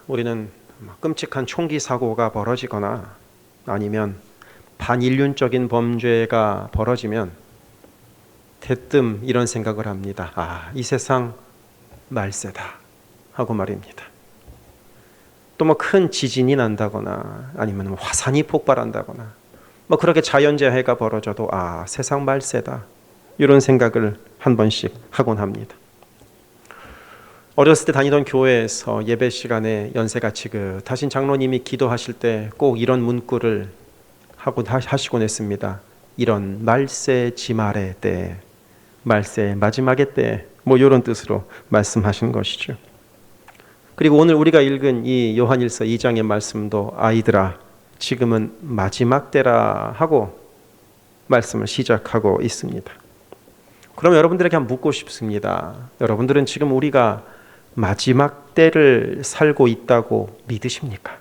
우리는 끔찍한 총기 사고가 벌어지거나 아니면 반인륜적인 범죄가 벌어지면 대뜸 이런 생각을 합니다. 이 세상 말세다 하고 말입니다. 또 큰 지진이 난다거나 아니면 화산이 폭발한다거나 그렇게 자연재해가 벌어져도 세상 말세다 이런 생각을 한 번씩 하곤 합니다. 어렸을 때 다니던 교회에서 예배 시간에 연세가 지긋하신 장로님이 기도하실 때 꼭 이런 문구를 하시곤 했습니다. 이런 말세 지말의 때, 말세 마지막의 때, 이런 뜻으로 말씀하신 것이죠. 그리고 오늘 우리가 읽은 이 요한일서 2장의 말씀도 아이들아 지금은 마지막 때라 하고 말씀을 시작하고 있습니다. 그럼 여러분들에게 한번 묻고 싶습니다. 여러분들은 지금 우리가 마지막 때를 살고 있다고 믿으십니까?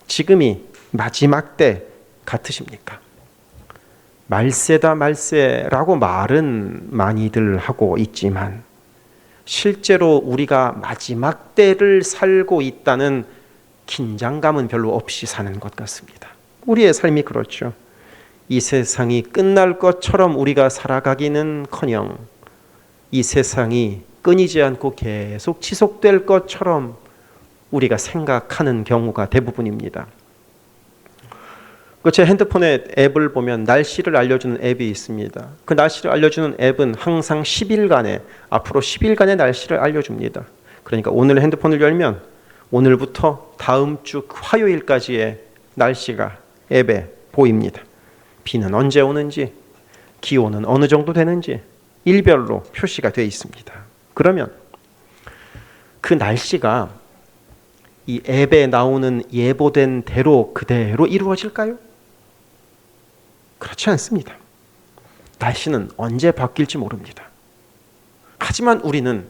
지금이 마지막 때 같으십니까? 말세다 말세라고 말은 많이들 하고 있지만 실제로 우리가 마지막 때를 살고 있다는 긴장감은 별로 없이 사는 것 같습니다. 우리의 삶이 그렇죠. 이 세상이 끝날 것처럼 우리가 살아가기는커녕 이 세상이 끊이지 않고 계속 지속될 것처럼 우리가 생각하는 경우가 대부분입니다. 제 핸드폰에 앱을 보면 날씨를 알려주는 앱이 있습니다. 그 날씨를 알려주는 앱은 항상 10일간의 앞으로 10일간의 날씨를 알려줍니다. 그러니까 오늘 핸드폰을 열면 오늘부터 다음 주 화요일까지의 날씨가 앱에 보입니다. 비는 언제 오는지, 기온은 어느 정도 되는지 일별로 표시가 되어 있습니다. 그러면 그 날씨가 이 앱에 나오는 예보된 대로 그대로 이루어질까요? 그렇지 않습니다. 날씨는 언제 바뀔지 모릅니다. 하지만 우리는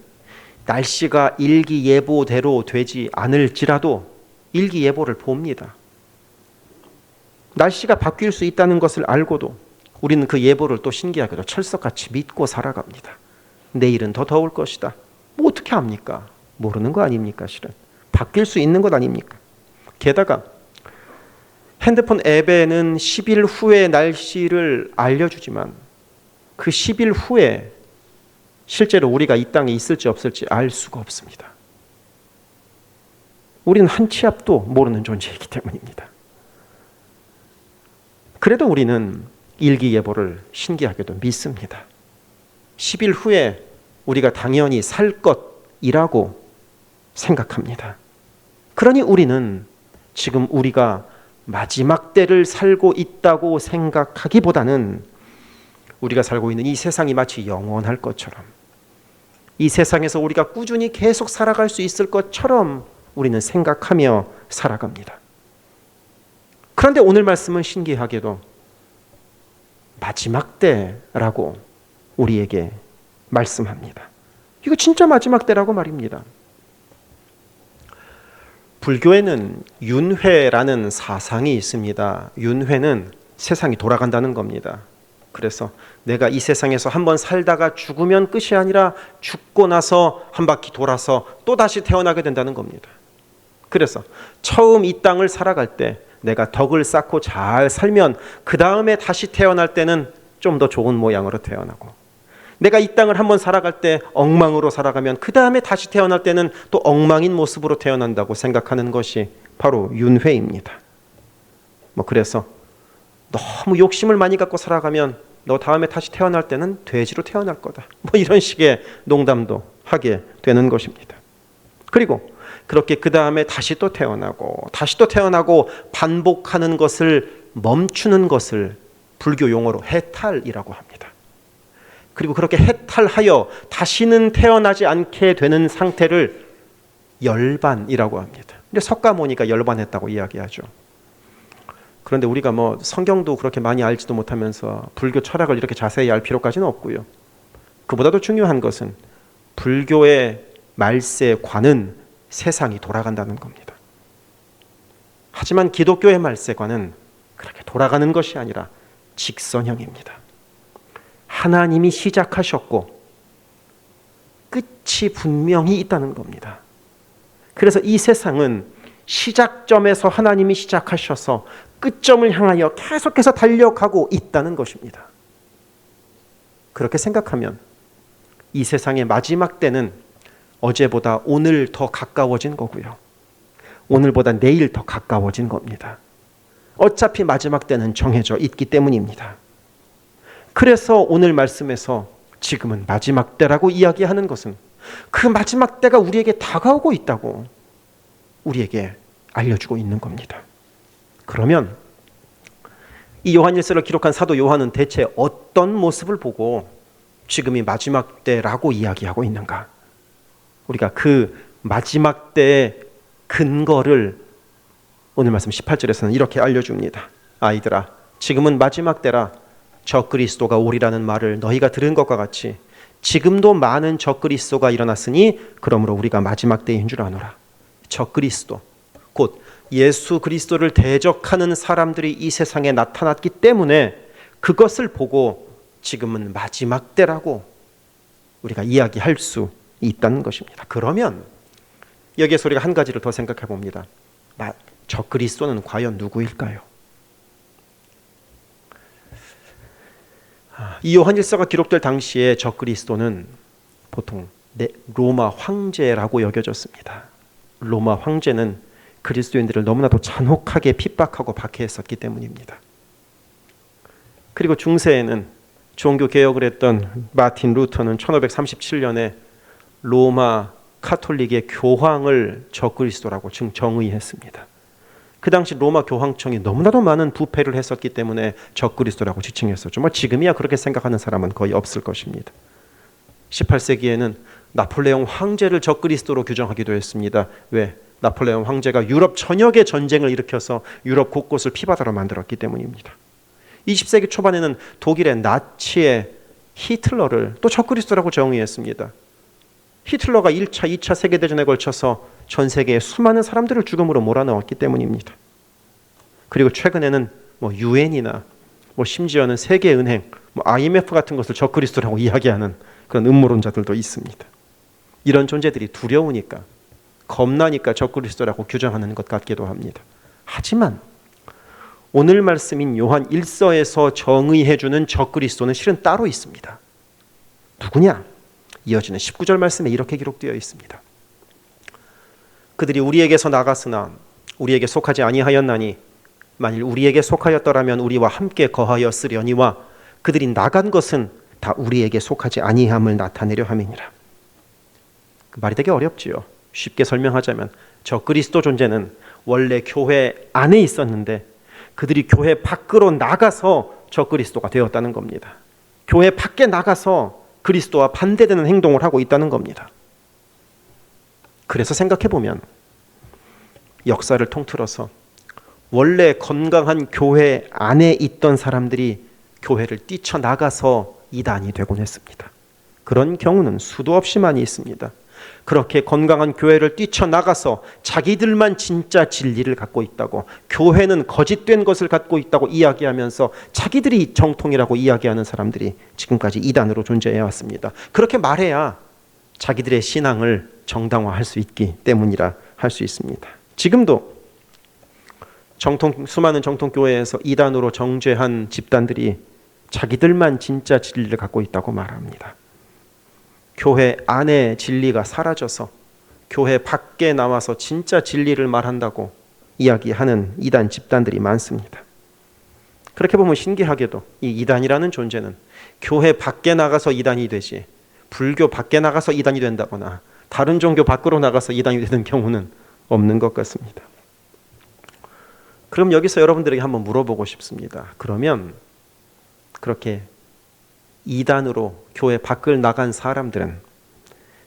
날씨가 일기예보대로 되지 않을지라도 일기예보를 봅니다. 날씨가 바뀔 수 있다는 것을 알고도 우리는 그 예보를 또 신기하게도 철석같이 믿고 살아갑니다. 내일은 더 더울 것이다. 어떻게 합니까? 모르는 거 아닙니까? 실은 바뀔 수 있는 것 아닙니까? 게다가 핸드폰 앱에는 10일 후의 날씨를 알려주지만 그 10일 후에 실제로 우리가 이 땅에 있을지 없을지 알 수가 없습니다. 우리는 한 치 앞도 모르는 존재이기 때문입니다. 그래도 우리는 일기예보를 신기하게도 믿습니다. 10일 후에 우리가 당연히 살 것이라고 생각합니다. 그러니 우리는 지금 우리가 마지막 때를 살고 있다고 생각하기보다는 우리가 살고 있는 이 세상이 마치 영원할 것처럼 이 세상에서 우리가 꾸준히 계속 살아갈 수 있을 것처럼 우리는 생각하며 살아갑니다. 그런데 오늘 말씀은 신기하게도 마지막 때라고 우리에게 말씀합니다. 이거 진짜 마지막 때라고 말입니다. 불교에는 윤회라는 사상이 있습니다. 윤회는 세상이 돌아간다는 겁니다. 그래서 내가 이 세상에서 한번 살다가 죽으면 끝이 아니라 죽고 나서 한 바퀴 돌아서 또 다시 태어나게 된다는 겁니다. 그래서 처음 이 땅을 살아갈 때 내가 덕을 쌓고 잘 살면 그 다음에 다시 태어날 때는 좀 더 좋은 모양으로 태어나고 내가 이 땅을 한번 살아갈 때 엉망으로 살아가면 그 다음에 다시 태어날 때는 또 엉망인 모습으로 태어난다고 생각하는 것이 바로 윤회입니다. 그래서 너무 욕심을 많이 갖고 살아가면 너 다음에 다시 태어날 때는 돼지로 태어날 거다. 이런 식의 농담도 하게 되는 것입니다. 그리고 그렇게 그 다음에 다시 또 태어나고 다시 또 태어나고 반복하는 것을 멈추는 것을 불교 용어로 해탈이라고 합니다. 그리고 그렇게 해탈하여 다시는 태어나지 않게 되는 상태를 열반이라고 합니다. 근데 석가모니가 열반했다고 이야기하죠. 그런데 우리가 성경도 그렇게 많이 알지도 못하면서 불교 철학을 이렇게 자세히 알 필요까지는 없고요. 그보다도 중요한 것은 불교의 말세관은 세상이 돌아간다는 겁니다. 하지만 기독교의 말세관은 그렇게 돌아가는 것이 아니라 직선형입니다. 하나님이 시작하셨고 끝이 분명히 있다는 겁니다. 그래서 이 세상은 시작점에서 하나님이 시작하셔서 끝점을 향하여 계속해서 달려가고 있다는 것입니다. 그렇게 생각하면 이 세상의 마지막 때는 어제보다 오늘 더 가까워진 거고요. 오늘보다 내일 더 가까워진 겁니다. 어차피 마지막 때는 정해져 있기 때문입니다. 그래서 오늘 말씀에서 지금은 마지막 때라고 이야기하는 것은 그 마지막 때가 우리에게 다가오고 있다고 우리에게 알려주고 있는 겁니다. 그러면 이 요한일서를 기록한 사도 요한은 대체 어떤 모습을 보고 지금이 마지막 때라고 이야기하고 있는가? 우리가 그 마지막 때의 근거를 오늘 말씀 18절에서는 이렇게 알려줍니다. 아이들아, 지금은 마지막 때라. 적그리스도가 오리라는 말을 너희가 들은 것과 같이 지금도 많은 적그리스도가 일어났으니 그러므로 우리가 마지막 때인 줄 아노라. 적그리스도, 곧 예수 그리스도를 대적하는 사람들이 이 세상에 나타났기 때문에 그것을 보고 지금은 마지막 때라고 우리가 이야기할 수 있다는 것입니다. 그러면 여기에서 우리가 한 가지를 더 생각해 봅니다. 적그리스도는 과연 누구일까요? 이 요한일서가 기록될 당시에 적그리스도는 보통 로마 황제라고 여겨졌습니다. 로마 황제는 그리스도인들을 너무나도 잔혹하게 핍박하고 박해했었기 때문입니다. 그리고 중세에는 종교 개혁을 했던 마틴 루터는 1537년에 로마 카톨릭의 교황을 적그리스도라고 정의했습니다. 그 당시 로마 교황청이 너무나도 많은 부패를 했었기 때문에 적그리스도라고 지칭했었죠. 지금이야 그렇게 생각하는 사람은 거의 없을 것입니다. 18세기에는 나폴레옹 황제를 적그리스도로 규정하기도 했습니다. 왜? 나폴레옹 황제가 유럽 전역에 전쟁을 일으켜서 유럽 곳곳을 피바다로 만들었기 때문입니다. 20세기 초반에는 독일의 나치의 히틀러를 또 적그리스도라고 정의했습니다. 히틀러가 1차, 2차 세계대전에 걸쳐서 전 세계의 수많은 사람들을 죽음으로 몰아넣었기 때문입니다. 그리고 최근에는 유엔이나 심지어는 세계은행, IMF 같은 것을 적그리스도라고 이야기하는 그런 음모론자들도 있습니다. 이런 존재들이 두려우니까, 겁나니까 적그리스도라고 규정하는 것 같기도 합니다. 하지만 오늘 말씀인 요한 1서에서 정의해주는 적그리스도는 실은 따로 있습니다. 누구냐? 이어지는 19절 말씀에 이렇게 기록되어 있습니다. 그들이 우리에게서 나갔으나 우리에게 속하지 아니하였나니 만일 우리에게 속하였더라면 우리와 함께 거하였으려니와 그들이 나간 것은 다 우리에게 속하지 아니함을 나타내려 함이니라. 말이 되게 어렵지요. 쉽게 설명하자면 적그리스도 존재는 원래 교회 안에 있었는데 그들이 교회 밖으로 나가서 적그리스도가 되었다는 겁니다. 교회 밖에 나가서 그리스도와 반대되는 행동을 하고 있다는 겁니다. 그래서 생각해보면 역사를 통틀어서 원래 건강한 교회 안에 있던 사람들이 교회를 뛰쳐나가서 이단이 되곤 했습니다. 그런 경우는 수도 없이 많이 있습니다. 그렇게 건강한 교회를 뛰쳐나가서 자기들만 진짜 진리를 갖고 있다고, 교회는 거짓된 것을 갖고 있다고 이야기하면서 자기들이 정통이라고 이야기하는 사람들이 지금까지 이단으로 존재해왔습니다. 그렇게 말해야 자기들의 신앙을 정당화할 수 있기 때문이라 할 수 있습니다. 지금도 수많은 정통교회에서 이단으로 정죄한 집단들이 자기들만 진짜 진리를 갖고 있다고 말합니다. 교회 안에 진리가 사라져서 교회 밖에 나와서 진짜 진리를 말한다고 이야기하는 이단 집단들이 많습니다. 그렇게 보면 신기하게도 이 이단이라는 존재는 교회 밖에 나가서 이단이 되지, 불교 밖에 나가서 이단이 된다거나 다른 종교 밖으로 나가서 이단이 되는 경우는 없는 것 같습니다. 그럼 여기서 여러분들에게 한번 물어보고 싶습니다. 그러면 그렇게 이단으로 교회 밖을 나간 사람들은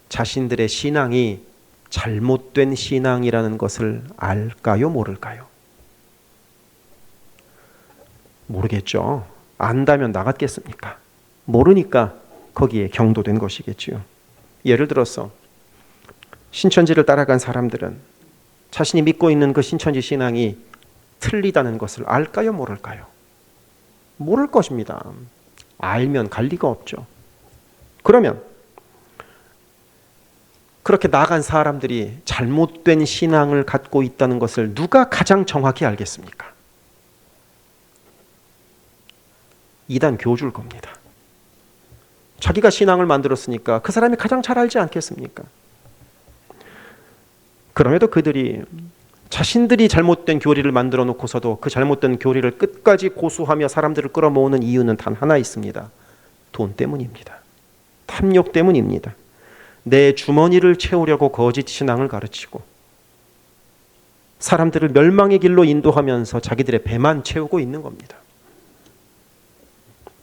자신들의 신앙이 잘못된 신앙이라는 것을 알까요? 모를까요? 모르겠죠. 안다면 나갔겠습니까? 모르니까 거기에 경도된 것이겠지요. 예를 들어서 신천지를 따라간 사람들은 자신이 믿고 있는 그 신천지 신앙이 틀리다는 것을 알까요? 모를까요? 모를 것입니다. 알면 갈 리가 없죠. 그러면 그렇게 나간 사람들이 잘못된 신앙을 갖고 있다는 것을 누가 가장 정확히 알겠습니까? 이단 교주일 겁니다. 자기가 신앙을 만들었으니까 그 사람이 가장 잘 알지 않겠습니까? 그럼에도 그들이 자신들이 잘못된 교리를 만들어 놓고서도 그 잘못된 교리를 끝까지 고수하며 사람들을 끌어모으는 이유는 단 하나 있습니다. 돈 때문입니다. 탐욕 때문입니다. 내 주머니를 채우려고 거짓 신앙을 가르치고 사람들을 멸망의 길로 인도하면서 자기들의 배만 채우고 있는 겁니다.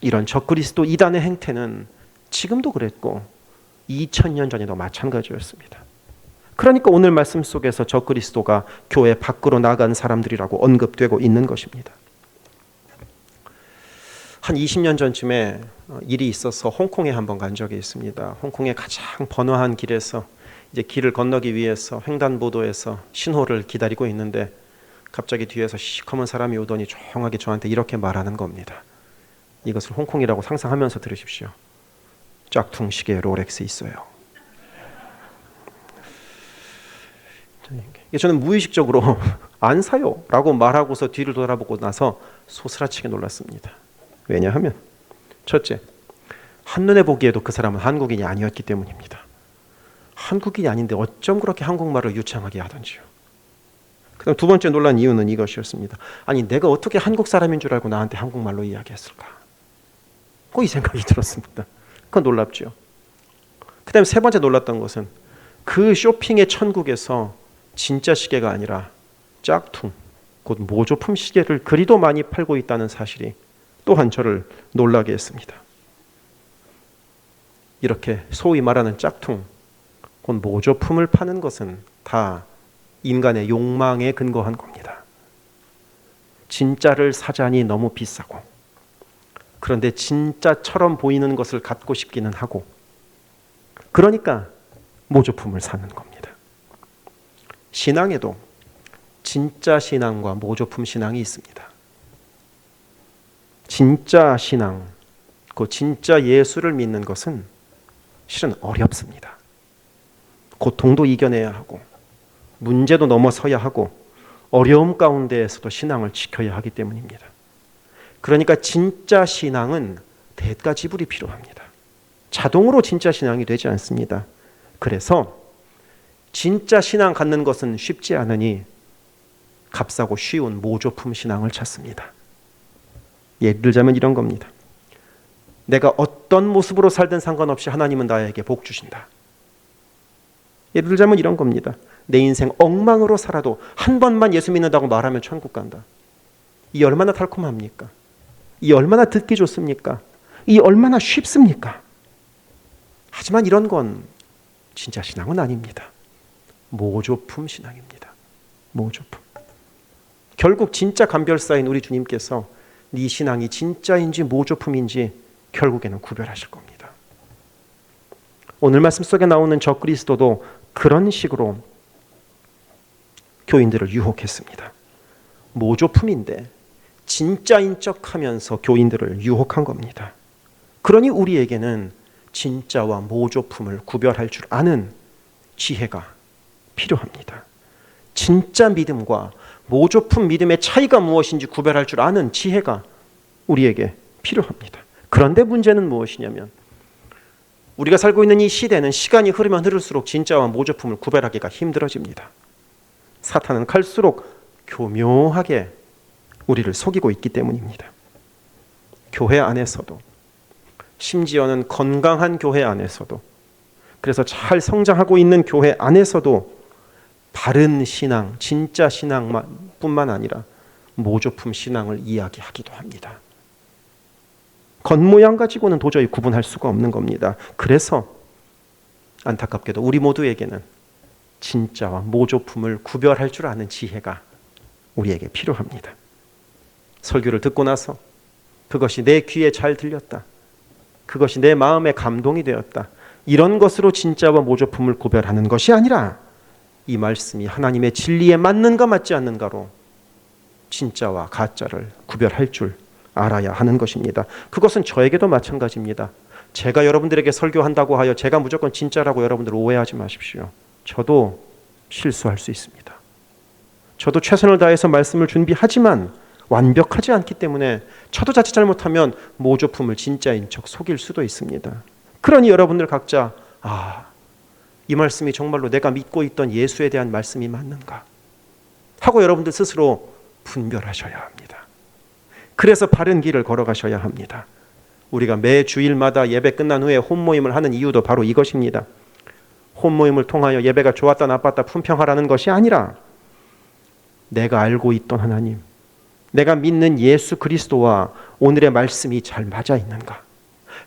이런 적그리스도 이단의 행태는 지금도 그랬고 2000년 전에도 마찬가지였습니다. 그러니까 오늘 말씀 속에서 적그리스도가 교회 밖으로 나간 사람들이라고 언급되고 있는 것입니다. 한 20년 전쯤에 일이 있어서 홍콩에 한번 간 적이 있습니다. 홍콩의 가장 번화한 길에서 이제 길을 건너기 위해서 횡단보도에서 신호를 기다리고 있는데 갑자기 뒤에서 시커먼 사람이 오더니 조용하게 저한테 이렇게 말하는 겁니다. 이것을 홍콩이라고 상상하면서 들으십시오. 짝퉁 시계 롤렉스 있어요. 저는 무의식적으로 안 사요 라고 말하고서 뒤를 돌아보고 나서 소스라치게 놀랐습니다. 왜냐하면 첫째, 한눈에 보기에도 그 사람은 한국인이 아니었기 때문입니다. 한국인이 아닌데 어쩜 그렇게 한국말을 유창하게 하던지요. 그다음 두 번째 놀란 이유는 이것이었습니다. 아니 내가 어떻게 한국 사람인 줄 알고 나한테 한국말로 이야기했을까? 이 생각이 들었습니다. 그건 놀랍죠. 그다음에 세 번째 놀랐던 것은 그 쇼핑의 천국에서 진짜 시계가 아니라 짝퉁, 곧 모조품 시계를 그리도 많이 팔고 있다는 사실이 또한 저를 놀라게 했습니다. 이렇게 소위 말하는 짝퉁, 곧 모조품을 파는 것은 다 인간의 욕망에 근거한 겁니다. 진짜를 사자니 너무 비싸고, 그런데 진짜처럼 보이는 것을 갖고 싶기는 하고, 그러니까 모조품을 사는 겁니다. 신앙에도 진짜 신앙과 모조품 신앙이 있습니다. 진짜 신앙, 그 진짜 예수를 믿는 것은 실은 어렵습니다. 고통도 이겨내야 하고 문제도 넘어서야 하고 어려움 가운데에서도 신앙을 지켜야 하기 때문입니다. 그러니까 진짜 신앙은 대가 지불이 필요합니다. 자동으로 진짜 신앙이 되지 않습니다. 그래서 진짜 신앙 갖는 것은 쉽지 않으니 값싸고 쉬운 모조품 신앙을 찾습니다. 예를 들자면 이런 겁니다. 내가 어떤 모습으로 살든 상관없이 하나님은 나에게 복 주신다. 예를 들자면 이런 겁니다. 내 인생 엉망으로 살아도 한 번만 예수 믿는다고 말하면 천국 간다. 이 얼마나 달콤합니까? 이 얼마나 듣기 좋습니까? 이 얼마나 쉽습니까? 하지만 이런 건 진짜 신앙은 아닙니다. 모조품 신앙입니다. 모조품. 결국 진짜 감별사인 우리 주님께서 네 신앙이 진짜인지 모조품인지 결국에는 구별하실 겁니다. 오늘 말씀 속에 나오는 적그리스도도 그런 식으로 교인들을 유혹했습니다. 모조품인데 진짜인 척하면서 교인들을 유혹한 겁니다. 그러니 우리에게는 진짜와 모조품을 구별할 줄 아는 지혜가 필요합니다. 진짜 믿음과 모조품 믿음의 차이가 무엇인지 구별할 줄 아는 지혜가 우리에게 필요합니다. 그런데 문제는 무엇이냐면 우리가 살고 있는 이 시대는 시간이 흐르면 흐를수록 진짜와 모조품을 구별하기가 힘들어집니다. 사탄은 갈수록 교묘하게 우리를 속이고 있기 때문입니다. 교회 안에서도, 심지어는 건강한 교회 안에서도, 그래서 잘 성장하고 있는 교회 안에서도 바른 신앙, 진짜 신앙뿐만 아니라 모조품 신앙을 이야기하기도 합니다. 겉모양 가지고는 도저히 구분할 수가 없는 겁니다. 그래서 안타깝게도 우리 모두에게는 진짜와 모조품을 구별할 줄 아는 지혜가 우리에게 필요합니다. 설교를 듣고 나서 그것이 내 귀에 잘 들렸다, 그것이 내 마음에 감동이 되었다, 이런 것으로 진짜와 모조품을 구별하는 것이 아니라 이 말씀이 하나님의 진리에 맞는가 맞지 않는가로 진짜와 가짜를 구별할 줄 알아야 하는 것입니다. 그것은 저에게도 마찬가지입니다. 제가 여러분들에게 설교한다고 하여 제가 무조건 진짜라고 여러분들 오해하지 마십시오. 저도 실수할 수 있습니다. 저도 최선을 다해서 말씀을 준비하지만 완벽하지 않기 때문에 저도 자칫 잘못하면 모조품을 진짜인 척 속일 수도 있습니다. 그러니 여러분들 각자 이 말씀이 정말로 내가 믿고 있던 예수에 대한 말씀이 맞는가 하고 여러분들 스스로 분별하셔야 합니다. 그래서 바른 길을 걸어가셔야 합니다. 우리가 매 주일마다 예배 끝난 후에 혼모임을 하는 이유도 바로 이것입니다. 혼모임을 통하여 예배가 좋았다 나빴다 품평하라는 것이 아니라 내가 알고 있던 하나님, 내가 믿는 예수 그리스도와 오늘의 말씀이 잘 맞아 있는가,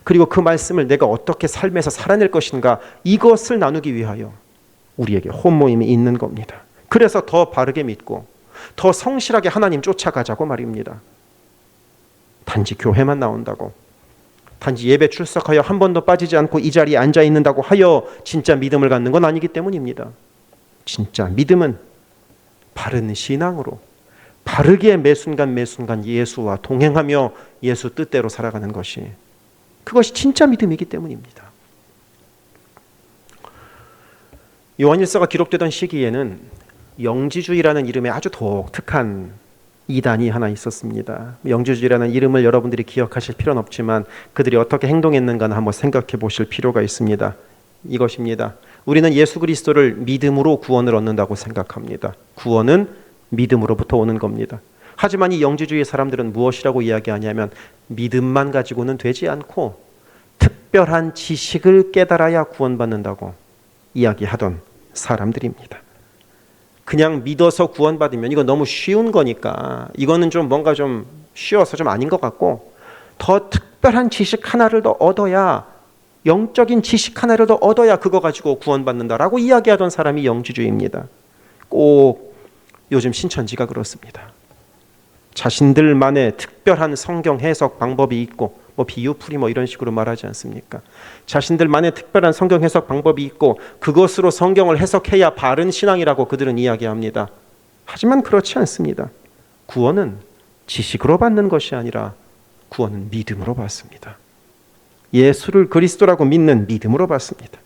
그리고 그 말씀을 내가 어떻게 삶에서 살아낼 것인가, 이것을 나누기 위하여 우리에게 혼모임이 있는 겁니다. 그래서 더 바르게 믿고 더 성실하게 하나님 쫓아가자고 말입니다. 단지 교회만 나온다고, 단지 예배 출석하여 한 번도 빠지지 않고 이 자리에 앉아 있는다고 하여 진짜 믿음을 갖는 건 아니기 때문입니다. 진짜 믿음은 바른 신앙으로 바르게 매 순간 매 순간 예수와 동행하며 예수 뜻대로 살아가는 것이, 그것이 진짜 믿음이기 때문입니다. 요한일서가 기록되던 시기에는 영지주의라는 이름의 아주 독특한 이단이 하나 있었습니다. 영지주의라는 이름을 여러분들이 기억하실 필요는 없지만 그들이 어떻게 행동했는가는 한번 생각해 보실 필요가 있습니다. 이것입니다. 우리는 예수 그리스도를 믿음으로 구원을 얻는다고 생각합니다. 구원은 믿음으로부터 오는 겁니다. 하지만 이 영지주의 사람들은 무엇이라고 이야기하냐면 믿음만 가지고는 되지 않고 특별한 지식을 깨달아야 구원받는다고 이야기하던 사람들입니다. 그냥 믿어서 구원받으면 이거 너무 쉬운 거니까 이거는 좀 뭔가 좀 쉬워서 좀 아닌 것 같고, 더 특별한 지식 하나를 더 얻어야, 영적인 지식 하나를 더 얻어야 그거 가지고 구원받는다라고 이야기하던 사람이 영지주의입니다. 꼭 요즘 신천지가 그렇습니다. 자신들만의 특별한 성경 해석 방법이 있고, 비유풀이 이런 식으로 말하지 않습니까? 자신들만의 특별한 성경 해석 방법이 있고 그것으로 성경을 해석해야 바른 신앙이라고 그들은 이야기합니다. 하지만 그렇지 않습니다. 구원은 지식으로 받는 것이 아니라 구원은 믿음으로 받습니다. 예수를 그리스도라고 믿는 믿음으로 받습니다.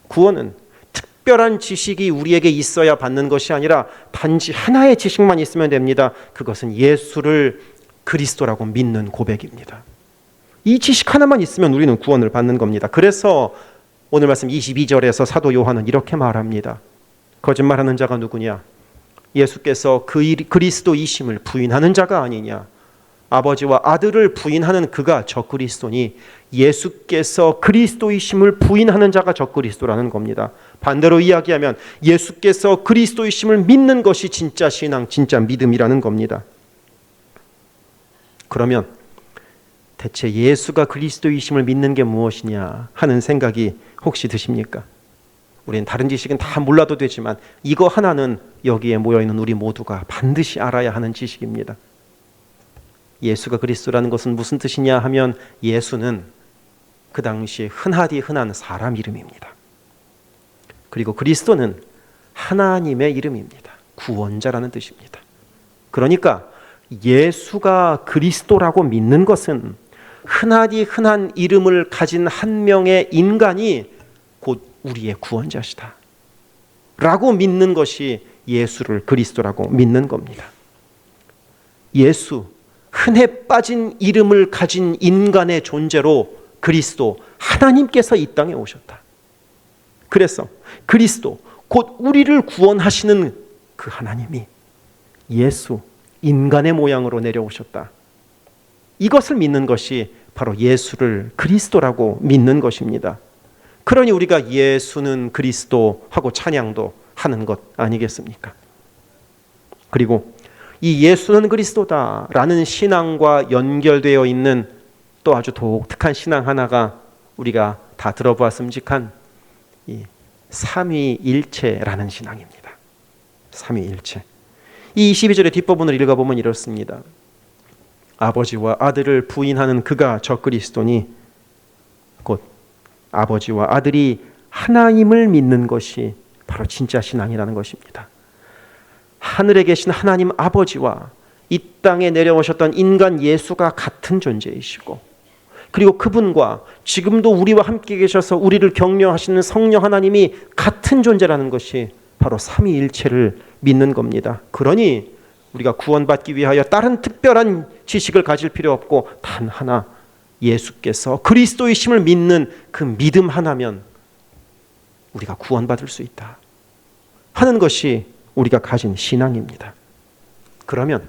구원은 특별한 지식이 우리에게 있어야 받는 것이 아니라 단지 하나의 지식만 있으면 됩니다. 그것은 예수를 그리스도라고 믿는 고백입니다. 이 지식 하나만 있으면 우리는 구원을 받는 겁니다. 그래서 오늘 말씀 22절에서 사도 요한은 이렇게 말합니다. 거짓말하는 자가 누구냐? 예수께서 그리스도이심을 부인하는 자가 아니냐? 아버지와 아들을 부인하는 그가 적그리스도니 예수께서 그리스도이심을 부인하는 자가 적그리스도라는 겁니다. 반대로 이야기하면 예수께서 그리스도이심을 믿는 것이 진짜 신앙, 진짜 믿음이라는 겁니다. 그러면 대체 예수가 그리스도이심을 믿는 게 무엇이냐 하는 생각이 혹시 드십니까? 우리는 다른 지식은 다 몰라도 되지만 이거 하나는 여기에 모여있는 우리 모두가 반드시 알아야 하는 지식입니다. 예수가 그리스도라는 것은 무슨 뜻이냐 하면 예수는 그 당시에 흔한 사람 이름입니다. 그리고 그리스도는 하나님의 이름입니다. 구원자라는 뜻입니다. 그러니까 예수가 그리스도라고 믿는 것은 흔한 이름을 가진 한 명의 인간이 곧 우리의 구원자시다 라고 믿는 것이 예수를 그리스도라고 믿는 겁니다. 예수, 흔해 빠진 이름을 가진 인간의 존재로 그리스도, 하나님께서 이 땅에 오셨다. 그래서 그리스도, 곧 우리를 구원하시는 그 하나님이 예수, 인간의 모양으로 내려오셨다. 이것을 믿는 것이 바로 예수를 그리스도라고 믿는 것입니다. 그러니 우리가 예수는 그리스도 하고 찬양도 하는 것 아니겠습니까? 그리고 이 예수는 그리스도다라는 신앙과 연결되어 있는 또 아주 독특한 신앙 하나가 우리가 다 들어보았음직한 이 삼위일체라는 신앙입니다. 삼위일체. 이 22절의 뒷부분을 읽어보면 이렇습니다. 아버지와 아들을 부인하는 그가 적그리스도니 곧 아버지와 아들이 하나님을 믿는 것이 바로 진짜 신앙이라는 것입니다. 하늘에 계신 하나님 아버지와 이 땅에 내려오셨던 인간 예수가 같은 존재이시고 그리고 그분과 지금도 우리와 함께 계셔서 우리를 격려하시는 성령 하나님이 같은 존재라는 것이 바로 삼위일체를 믿는 겁니다. 그러니 우리가 구원받기 위하여 다른 특별한 지식을 가질 필요 없고 단 하나, 예수께서 그리스도이심을 믿는 그 믿음 하나면 우리가 구원받을 수 있다 하는 것이 우리가 가진 신앙입니다. 그러면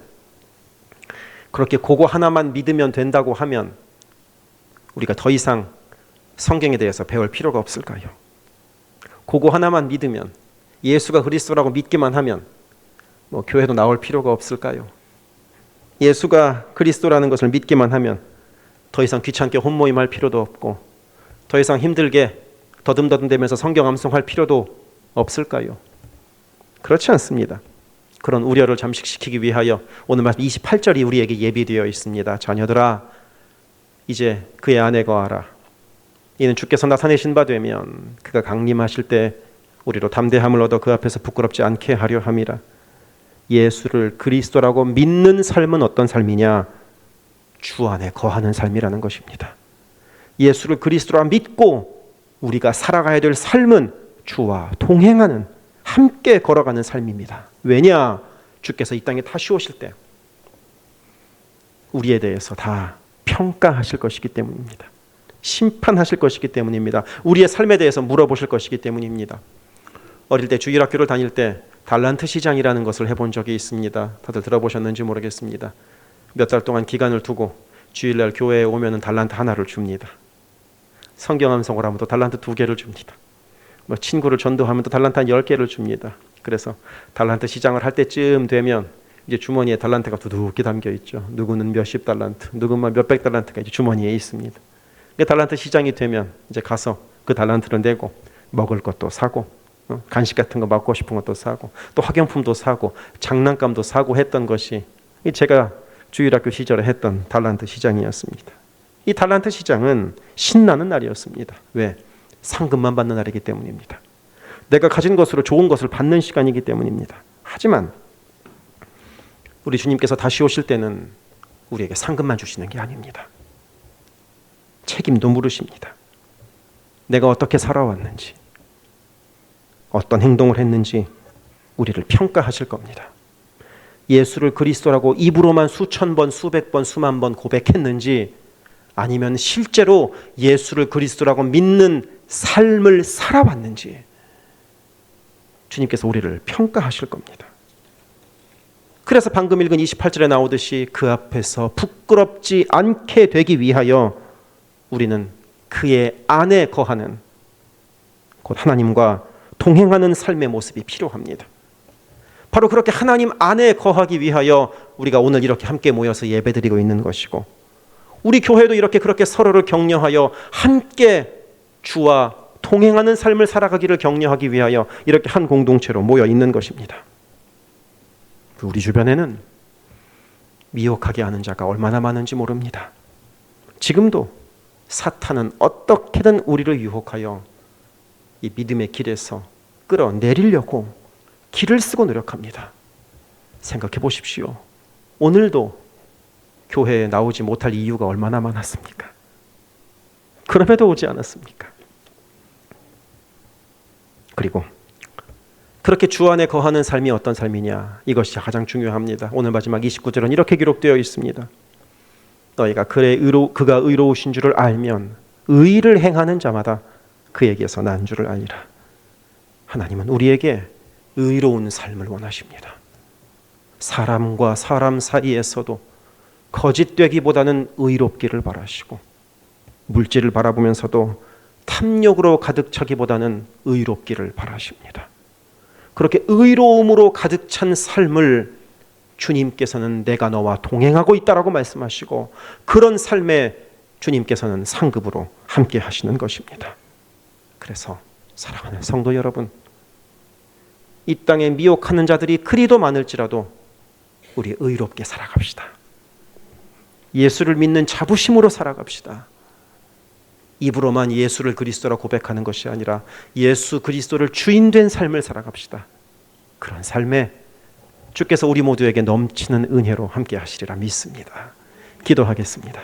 그렇게 그거 하나만 믿으면 된다고 하면 우리가 더 이상 성경에 대해서 배울 필요가 없을까요? 그거 하나만 믿으면, 예수가 그리스도라고 믿기만 하면 교회도 나올 필요가 없을까요? 예수가 그리스도라는 것을 믿기만 하면 더 이상 귀찮게 혼모임할 필요도 없고 더 이상 힘들게 더듬더듬대면서 성경 암송할 필요도 없을까요? 그렇지 않습니다. 그런 우려를 잠식시키기 위하여 오늘 말씀 28절이 우리에게 예비되어 있습니다. 자녀들아, 이제 그의 안에 거하라. 이는 주께서 나타내신 바 되면 그가 강림하실 때 우리로 담대함을 얻어 그 앞에서 부끄럽지 않게 하려 함이라. 예수를 그리스도라고 믿는 삶은 어떤 삶이냐? 주 안에 거하는 삶이라는 것입니다. 예수를 그리스도라 믿고 우리가 살아가야 될 삶은 주와 동행하는, 함께 걸어가는 삶입니다. 왜냐? 주께서 이 땅에 다시 오실 때 우리에 대해서 다 평가하실 것이기 때문입니다. 심판하실 것이기 때문입니다. 우리의 삶에 대해서 물어보실 것이기 때문입니다. 어릴 때 주일학교를 다닐 때 달란트 시장이라는 것을 해본 적이 있습니다. 다들 들어보셨는지 모르겠습니다. 몇 달 동안 기간을 두고 주일날 교회에 오면 달란트 하나를 줍니다. 성경 암송을 하면 또 달란트 2개를 줍니다. 친구를 전도하면 또 달란트 한 10개를 줍니다. 그래서 달란트 시장을 할 때쯤 되면 이제 주머니에 달란트가 두둑히 담겨 있죠. 누구는 몇십 달란트, 누구는 몇백 달란트가 이제 주머니에 있습니다. 달란트 시장이 되면 이제 가서 그 달란트를 내고 먹을 것도 사고, 간식 같은 거 먹고 싶은 것도 사고, 또 학용품도 사고, 장난감도 사고 했던 것이 제가 주일학교 시절에 했던 달란트 시장이었습니다. 이 달란트 시장은 신나는 날이었습니다. 왜? 상금만 받는 날이기 때문입니다. 내가 가진 것으로 좋은 것을 받는 시간이기 때문입니다. 하지만 우리 주님께서 다시 오실 때는 우리에게 상금만 주시는 게 아닙니다. 책임도 물으십니다. 내가 어떻게 살아왔는지, 어떤 행동을 했는지 우리를 평가하실 겁니다. 예수를 그리스도라고 입으로만 수천 번, 수백 번, 수만 번 고백했는지, 아니면 실제로 예수를 그리스도라고 믿는 삶을 살아왔는지 주님께서 우리를 평가하실 겁니다. 그래서 방금 읽은 28절에 나오듯이 그 앞에서 부끄럽지 않게 되기 위하여 우리는 그의 안에 거하는, 곧 하나님과 동행하는 삶의 모습이 필요합니다. 바로 그렇게 하나님 안에 거하기 위하여 우리가 오늘 이렇게 함께 모여서 예배드리고 있는 것이고, 우리 교회도 이렇게 그렇게 서로를 격려하여 함께 주와 동행하는 삶을 살아가기를 격려하기 위하여 이렇게 한 공동체로 모여 있는 것입니다. 우리 주변에는 미혹하게 하는 자가 얼마나 많은지 모릅니다. 지금도 사탄은 어떻게든 우리를 유혹하여 이 믿음의 길에서 끌어내리려고 길을 쓰고 노력합니다. 생각해 보십시오. 오늘도 교회에 나오지 못할 이유가 얼마나 많았습니까? 그럼에도 오지 않았습니까? 그리고 그렇게 주 안에 거하는 삶이 어떤 삶이냐, 이것이 가장 중요합니다. 오늘 마지막 29절은 이렇게 기록되어 있습니다. 너희가 그가 의로우신 줄을 알면 의를 행하는 자마다 그에게서 난 줄을 알리라. 하나님은 우리에게 의로운 삶을 원하십니다. 사람과 사람 사이에서도 거짓되기보다는 의롭기를 바라시고, 물질을 바라보면서도 탐욕으로 가득 차기보다는 의롭기를 바라십니다. 그렇게 의로움으로 가득 찬 삶을 주님께서는 내가 너와 동행하고 있다라고 말씀하시고, 그런 삶에 주님께서는 상급으로 함께 하시는 것입니다. 그래서 사랑하는 성도 여러분, 이 땅에 미혹하는 자들이 그리도 많을지라도 우리 의롭게 살아갑시다. 예수를 믿는 자부심으로 살아갑시다. 입으로만 예수를 그리스도라 고백하는 것이 아니라 예수 그리스도를 주인 된 삶을 살아갑시다. 그런 삶에 주께서 우리 모두에게 넘치는 은혜로 함께 하시리라 믿습니다. 기도하겠습니다.